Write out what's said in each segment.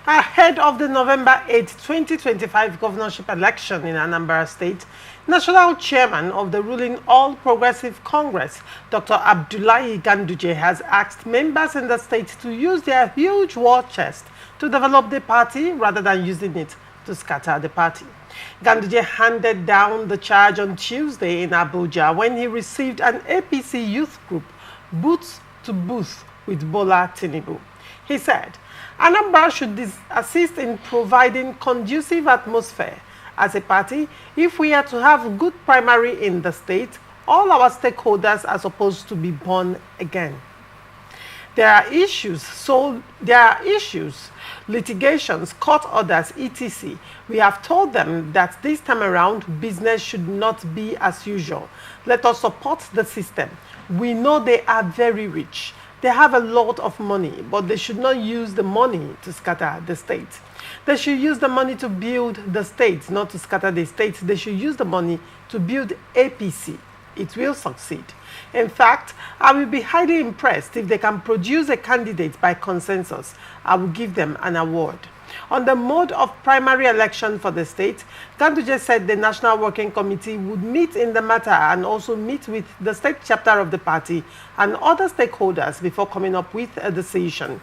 Ahead of the November 8, 2025 governorship election in Anambra State, National Chairman of the ruling All Progressives Congress, Dr. Abdullahi Ganduje, has asked members in the state to use their huge war chest to develop the party rather than using it to scatter the party. Ganduje handed down the charge on Tuesday in Abuja when he received an APC youth group booth to booth with Bola Tinubu. He said, Anambra should assist in providing conducive atmosphere as a party if we are to have good primary in the state. All our stakeholders are supposed to be born again. There are issues, litigations, court orders, etc. We have told them that this time around, business should not be as usual. Let us support the system. We know they are very rich. They have a lot of money, but they should not use the money to scatter the state. They should use the money to build the state, not to scatter the state. They should use the money to build APC. It will succeed. In fact, I will be highly impressed if they can produce a candidate by consensus. I will give them an award. On the mode of primary election for the state, Ganduje said the National Working Committee would meet in the matter and also meet with the state chapter of the party and other stakeholders before coming up with a decision.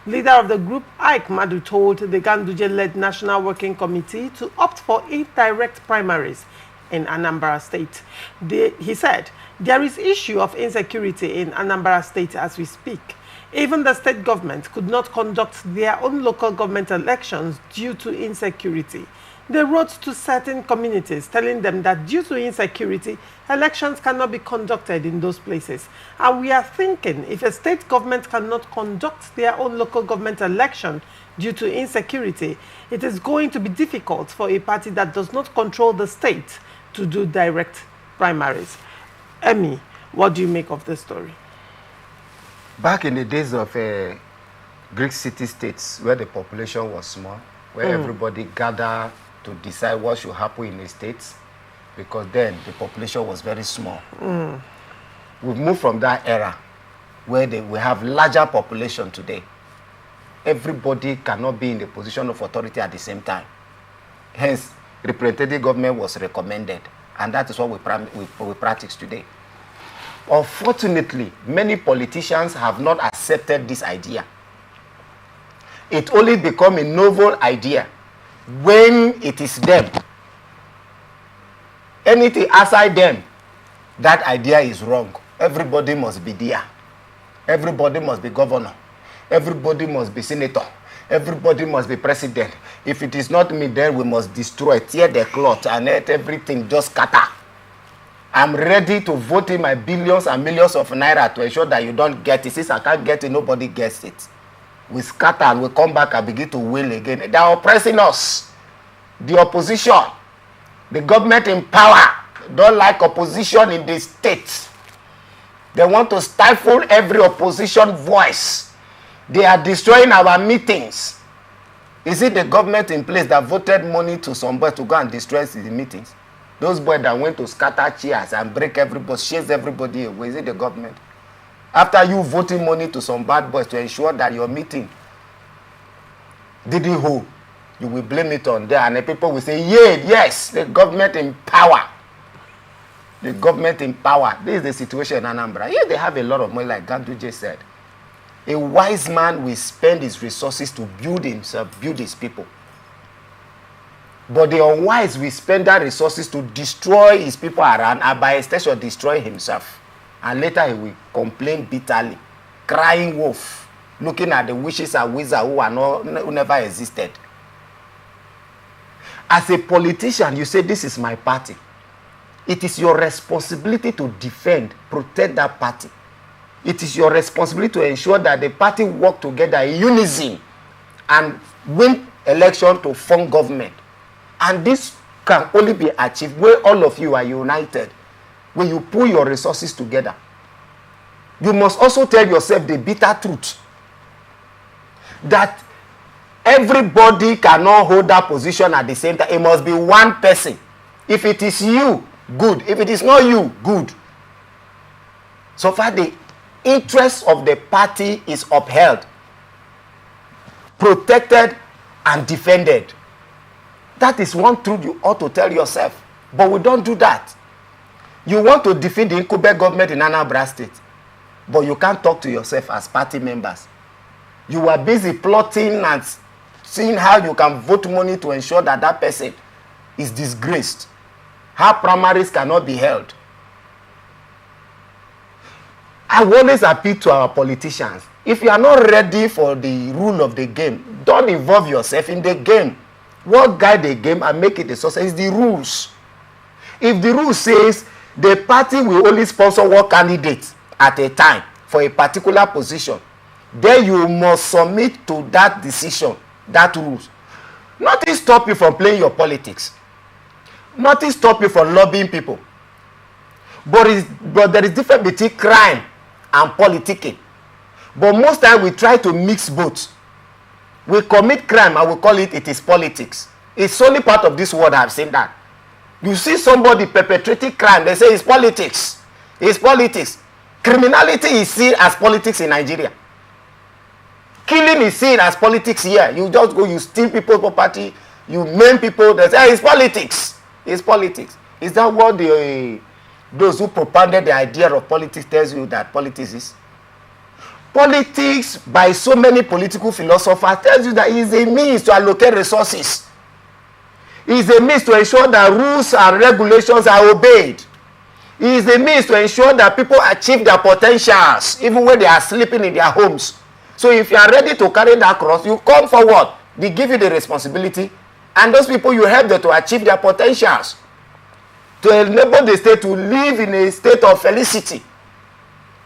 Leader of the group, Ike Madu, told the Ganduje-led National Working Committee to opt for indirect primaries in Anambra State. He said, there is issue of insecurity in Anambra State as we speak. Even the state government could not conduct their own local government elections due to insecurity. They wrote to certain communities telling them that due to insecurity, elections cannot be conducted in those places. And we are thinking if a state government cannot conduct their own local government election due to insecurity, it is going to be difficult for a party that does not control the state to do direct primaries. Emmy, what do you make of this story? Back in the days of Greek city-states, where the population was small, where everybody gathered to decide what should happen in the states, because then the population was very small. We've moved from that era, where we have larger population today. Everybody cannot be in the position of authority at the same time. Hence, representative government was recommended, and that is what we practice today. Unfortunately, many politicians have not accepted this idea. It only becomes a novel idea when it is them. Anything outside them, that idea is wrong. Everybody must be there. Everybody must be governor. Everybody must be senator. Everybody must be president. If it is not me, then we must destroy, tear the cloth, and let everything just scatter. I'm ready to vote in my billions and millions of naira to ensure that you don't get it. Since I can't get it, nobody gets it. We scatter and we come back and begin to wail again. They are oppressing us. The opposition, the government in power, don't like opposition in the state. They want to stifle every opposition voice. They are destroying our meetings. Is it the government in place that voted money to somebody to go and destroy the meetings? Those boys that went to scatter chairs and break everybody, chase everybody away, is it the government? After you voting money to some bad boys to ensure that your meeting didn't hold, you will blame it on them, and the people will say, yeah, yes, the government in power. The government in power. This is the situation in Anambra. Yeah, they have a lot of money, like Ganduje said. A wise man will spend his resources to build himself, build his people. But the unwise will spend that resources to destroy his people around and by extension destroy himself. And later he will complain bitterly, crying wolf, looking at the witches and wizards who never existed. As a politician, you say, this is my party. It is your responsibility to defend, protect that party. It is your responsibility to ensure that the party work together in unison and win election to form government. And this can only be achieved when all of you are united, when you pull your resources together. You must also tell yourself the bitter truth that everybody cannot hold that position at the same time. It must be one person. If it is you, good. If it is not you, good. So far, the interest of the party is upheld, protected, and defended. That is one truth you ought to tell yourself. But we don't do that. You want to defeat the incumbent government in Anambra State, but you can't talk to yourself as party members. You are busy plotting and seeing how you can vote money to ensure that that person is disgraced. How primaries cannot be held. I always appeal to our politicians. If you are not ready for the rule of the game, don't involve yourself in the game. What guide the game and make it a success is the rules. If the rule says the party will only sponsor one candidate at a time for a particular position, then you must submit to that decision, that rules. Nothing stop you from playing your politics. Nothing stop you from lobbying people. But there is difference between crime and politicking. But most times we try to mix both. We commit crime and we call it is politics. It's only part of this world I've seen that. You see somebody perpetrating crime, they say it's politics. It's politics. Criminality is seen as politics in Nigeria. Killing is seen as politics here. You just go, you steal people's property, you maim people, they say it's politics. It's politics. Is that what those who propounded the idea of politics tells you that politics is? Politics, by so many political philosophers, tells you that it is a means to allocate resources. It is a means to ensure that rules and regulations are obeyed. It is a means to ensure that people achieve their potentials, even when they are sleeping in their homes. So if you are ready to carry that cross, you come forward. They give you the responsibility. And those people, you help them to achieve their potentials. To enable the state to live in a state of felicity.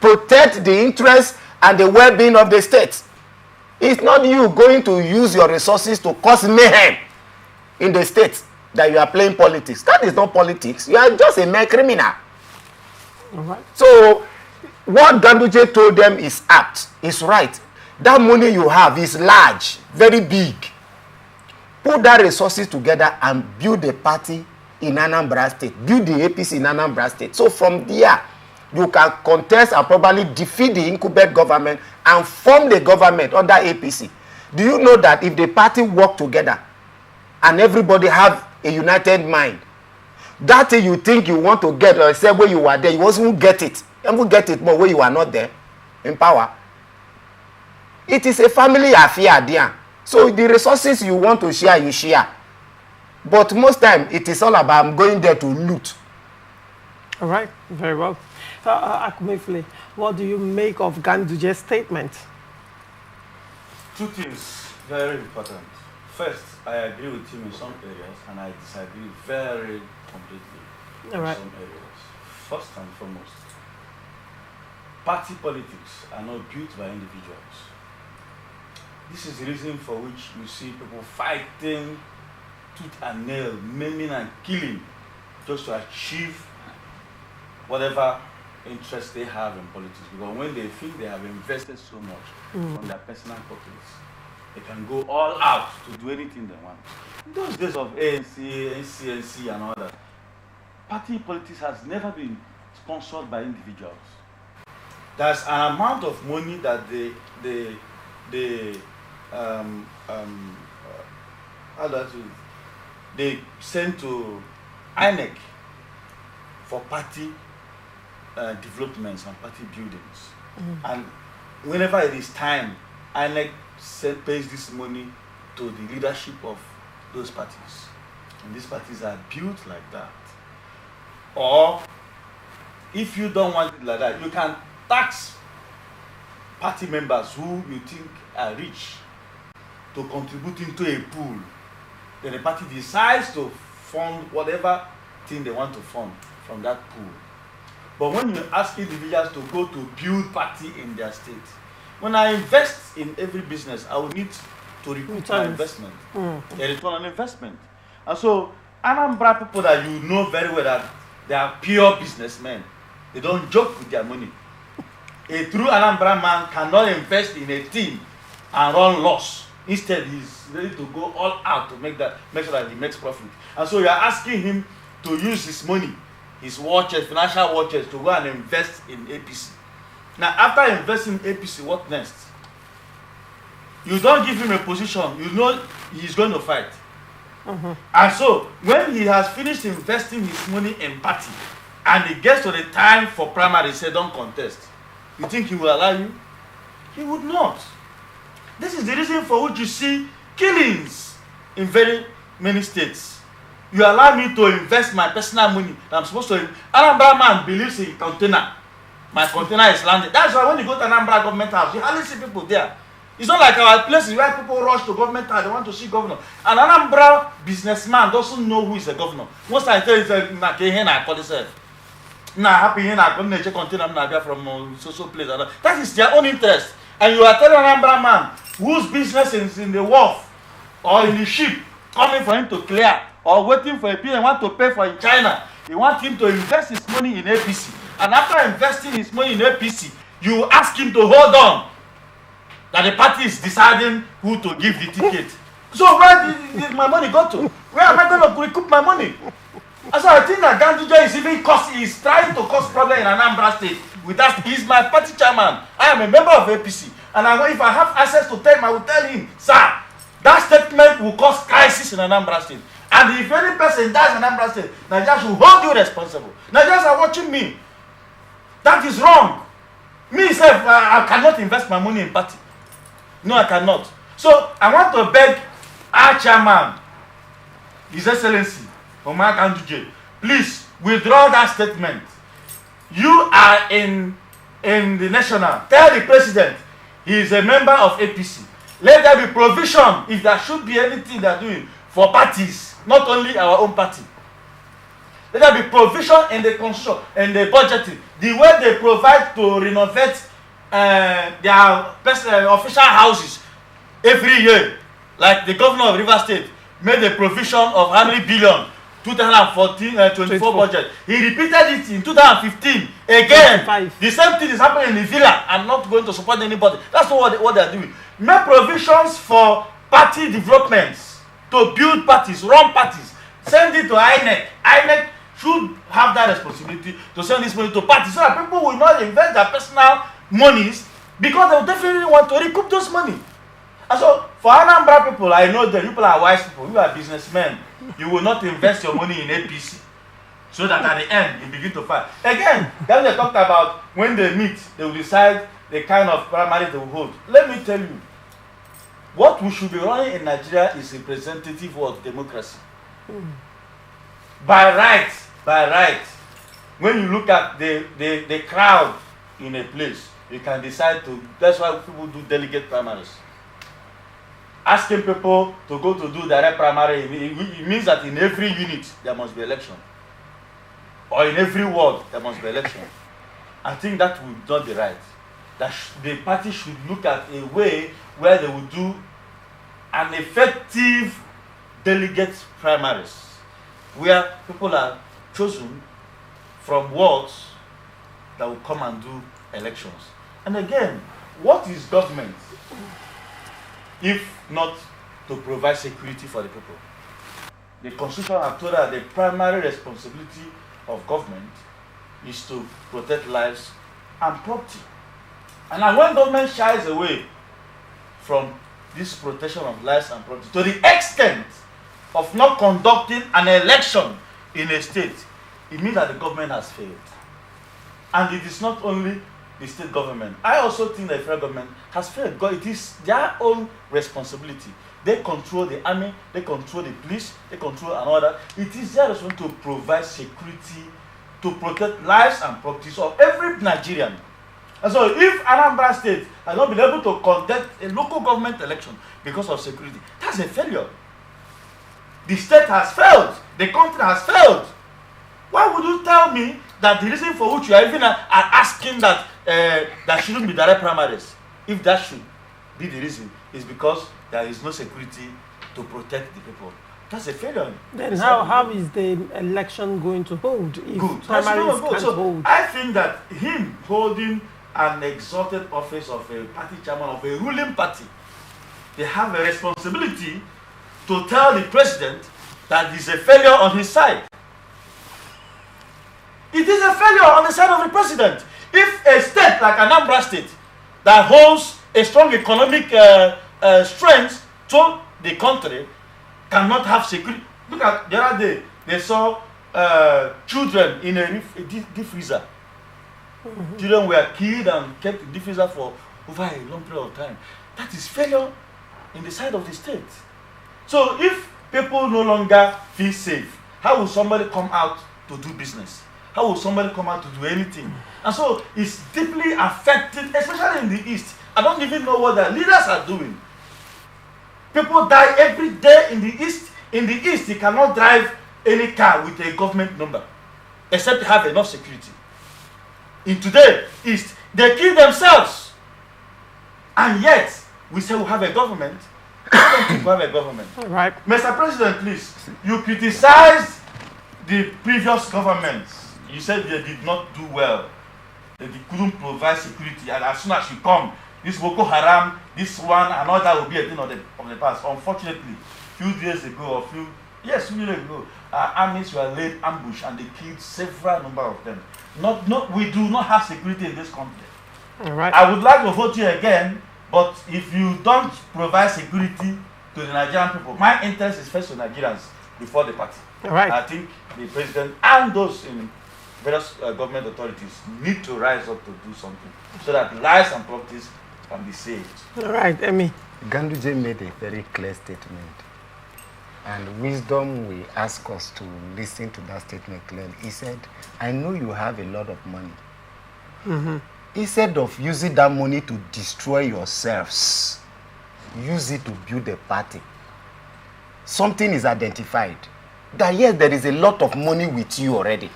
Protect the interests and the well-being of the state. It's not you going to use your resources to cause mayhem in the state that you are playing politics. That is not politics. You are just a mere criminal. All right. So what Ganduje told them is apt, is right. That money you have is large, very big. Put that resources together and build a party in Anambra State. Build the APC in Anambra State. So from there, you can contest and probably defeat the incumbent government and form the government under APC. Do you know that if the party work together and everybody have a united mind, that thing you think you want to get, or say where you were there, you won't get it. You won't get it more where you are not there in power. It is a family affair there. So the resources you want to share, you share. But most time, it is all about I'm going there to loot. All right, very well. Akumefle, what do you make of Ganduje's statement? Two things very important. First, I agree with him in some areas, and I disagree very completely in some areas. First and foremost, party politics are not built by individuals. This is the reason for which you see people fighting tooth and nail, maiming and killing, just to achieve whatever interest they have in politics. Because when they feel they have invested so much from their personal pockets, they can go all out to do anything they want. In those days of ANC, NCNC and all that, party politics has never been sponsored by individuals. There's an amount of money that they send to INEC for party developments and party buildings. And whenever it is time, INEC pays this money to the leadership of those parties. And these parties are built like that. Or, if you don't want it like that, you can tax party members who you think are rich to contribute into a pool. Then the party decides to fund whatever thing they want to fund from that pool. But when you ask individuals to go to build party in their state, when I invest in every business, I will need to recoup my investment, a return on investment. And so, Anambra people that you know very well that they are pure businessmen, they don't joke with their money. A true Anambra man cannot invest in a team and run loss. Instead, he's ready to go all out to make sure that he makes profit. And so you are asking him to use his money, his watches, financial watches, to go and invest in APC. Now, after investing in APC, what next? You don't give him a position. You know he's going to fight. And so when he has finished investing his money in party and it gets to the time for primary, he said don't contest, you think he will allow you? He would not. This is the reason for which you see killings in very many states. You allow me to invest my personal money. I'm supposed to. Anambra man believes in container. My container is landed. That's why when you go to Anambra government house, you hardly see people there. It's not like our places where people rush to government house, they want to see governor. An Anambra businessman doesn't know who is a governor. Most I tell you, na I call this. Na happy here na come check container na from so place. That is their own interest. And you are telling Anambra man whose business is in the wharf or in the ship coming for him to clear or waiting for a bill and want to pay for in China. You want him to invest his money in APC. And after investing his money in APC, you ask him to hold on. That the party is deciding who to give the ticket. So where did my money go to? Where am I going to recoup my money? And so I think that Ganduje is trying to cause problem in Anambra State. With that, he's my party chairman. I am a member of APC. And if I have access to tell him, I will tell him, sir, that statement will cause crisis in Anambra State. And if any person dies in Anambra State, Nigerians will hold you responsible. Nigerians are watching me. That is wrong. Me, myself, I cannot invest my money in party. No, I cannot. So I want to beg our chairman, His Excellency, Abdullahi Ganduje, please withdraw that statement. You are in the national. Tell the president he is a member of APC. Let there be provision if there should be anything they are doing for parties, not only our own party. Let there be provision in the constitution and the budgeting. The way they provide to renovate their official houses every year, like the governor of River State made a provision of how many billion 2014-24 budget. He repeated it in 2015 again. 25. The same thing is happening in the villa. I'm not going to support anybody. That's not what they are doing. Make provisions for party developments, to build parties, run parties. Send it to INEC. INEC should have that responsibility to send this money to parties so that people will not invest their personal monies because they will definitely want to recoup those money. And so for Anambra people, I know that you people are wise people, you are businessmen. You will not invest your money in APC so that at the end you begin to fight. Again, then they talked about when they meet, they will decide the kind of primary they will hold. Let me tell you, what we should be running in Nigeria is representative of democracy. By right, when you look at the crowd in a place, you can decide to, that's why people do delegate primaries. Asking people to go to do direct primary, it means that in every unit there must be election. Or in every ward there must be election. I think that would not be right. That the party should look at a way where they will do an effective delegate primaries, where people are chosen from wards that will come and do elections. And again, what is government if not to provide security for the people? The Constitution has told us the primary responsibility of government is to protect lives and property. And when government shies away from this protection of lives and property to the extent of not conducting an election in a state, it means that the government has failed. And it is not only the state government. I also think the federal government has failed because it is their own responsibility. They control the army, they control the police, they control another. It is their responsibility to provide security, to protect lives and properties of every Nigerian. And so if Anambra State has not been able to conduct a local government election because of security, that's a failure. The state has failed. The country has failed. Why would you tell me that the reason for which you are even asking that there shouldn't be direct primaries, if that should be the reason, is because there is no security to protect the people? That's a failure. Then how is the election going to hold if primaries can't hold? I think that him holding an exalted office of a party chairman of a ruling party, they have a responsibility to tell the president that it's a failure on his side. It is a failure on the side of the president. If a state like Anambra State that holds a strong economic strength to the country cannot have security. Look at the other day, they saw children in a deep freezer. Children were killed and kept in deep freezer for over a long period of time. That is failure in the side of the state. So if people no longer feel safe, how will somebody come out to do business? How will somebody come out to do anything? And so it's deeply affected, especially in the East. I don't even know what the leaders are doing. People die every day in the East. In the East, you cannot drive any car with a government number, except have enough security. In today East, they kill themselves. And yet, we say we have a government. I don't think we have a government. Right. Mr. President, please, you criticized the previous governments. You said they did not do well. They couldn't provide security. And as soon as you come, this Boko Haram, this one, and all that will be a thing of the past. Unfortunately, a few days ago, few years ago, armies were laid ambush and they killed several number of them. We do not have security in this country. All right. I would like to vote you again, but if you don't provide security to the Nigerian people, my interest is first to Nigerians before the party. All right. I think the president and those in various government authorities need to rise up to do something so that lives and properties can be saved. All right, Emmy. Ganduje made a very clear statement. And wisdom will ask us to listen to that statement clearly. He said, I know you have a lot of money. Instead of using that money to destroy yourselves, use it to build a party. Something is identified. That yes, there is a lot of money with you already.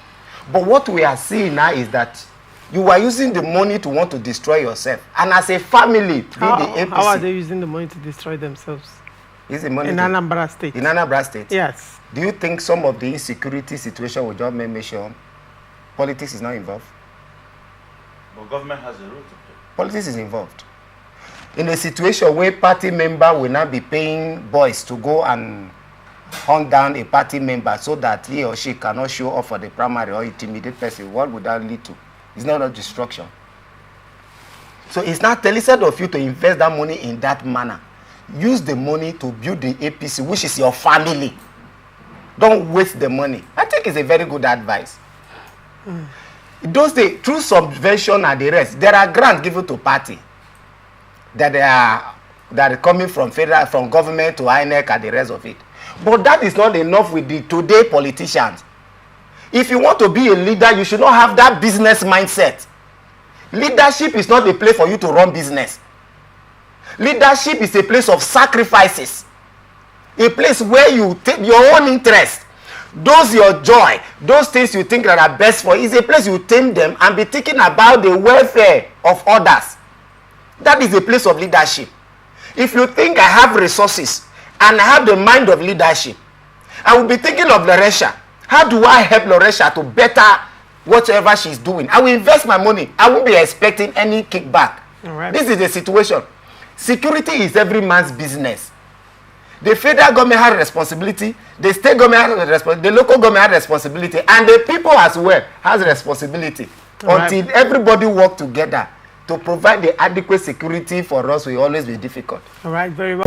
But what we are seeing now is that you are using the money to want to destroy yourself. And as a family, the APC, how are they using the money to destroy themselves? Is the money in Anambra State. In Anambra State? Yes. Do you think some of the insecurity situation with John mentioned, politics is not involved? But government has a role to play. Politics is involved. In a situation where party member will not be paying boys to go and hunt down a party member so that he or she cannot show up for the primary or intimidate person, what would that lead to? It's not a destruction. So it's not tailored of you to invest that money in that manner. Use the money to build the APC, which is your family. Don't waste the money. I think it's a very good advice. Those days, through subvention and the rest, there are grants given to party that are coming from federal, from government to INEC and the rest of it. But that is not enough with the today politicians. If you want to be a leader, you should not have that business mindset. Leadership is not a place for you to run business. Leadership is a place of sacrifices. A place where you take your own interest, those your joy, those things you think that are best for you, is a place you tame them and be thinking about the welfare of others. That is a place of leadership. If you think I have resources and I have the mind of leadership, I will be thinking of Loresha. How do I help Loresha to better whatever she's doing? I will invest my money. I won't be expecting any kickback. All right. This is the situation. Security is every man's business. The federal government has responsibility, the state government has responsibility, the local government has responsibility, and the people as well has responsibility. Until everybody work together to provide the adequate security for us will always be difficult. All right, very well.